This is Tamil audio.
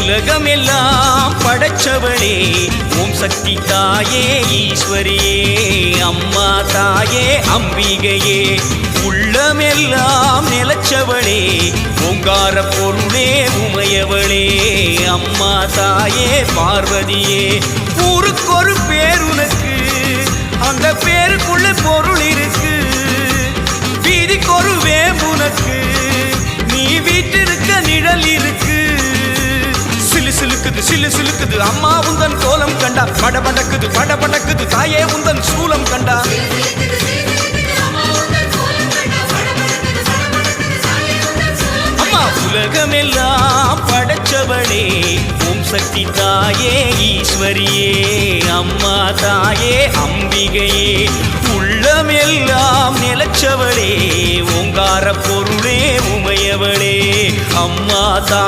உலகமெல்லாம் படைச்சவளே ஓம் சக்தி தாயே ஈஸ்வரியே அம்மா தாயே அம்பிகையே உள்ளமெல்லாம் நிலச்சவளே ஓங்கார பொருளே உமையவளே அம்மா தாயே பார்வதியே ஊருக்கொரு பேர் உனக்கு அந்த பேருக்குள்ள பொருள் இருக்கு வீதிக்கொரு வேம்புனக்கு நீ வீட்டிருக்க நிழல் இருக்கு சிலு சிலுக்குது சிலு சிலுக்குது அம்மா உந்தன் கோலம் கண்டா படபடக்குது படபடக்குது தாயே உந்தன் சூலம் கண்டா அம்மா உலகமெல்லாம் படைச்சவளே ஓம் சக்தி தாயே ஈஸ்வரியே அம்மா தாயே அம்பிகையே உள்ளமெல்லாம் நிலச்சவளே ஓங்கார பொருளே உமையவளே அம்மா தா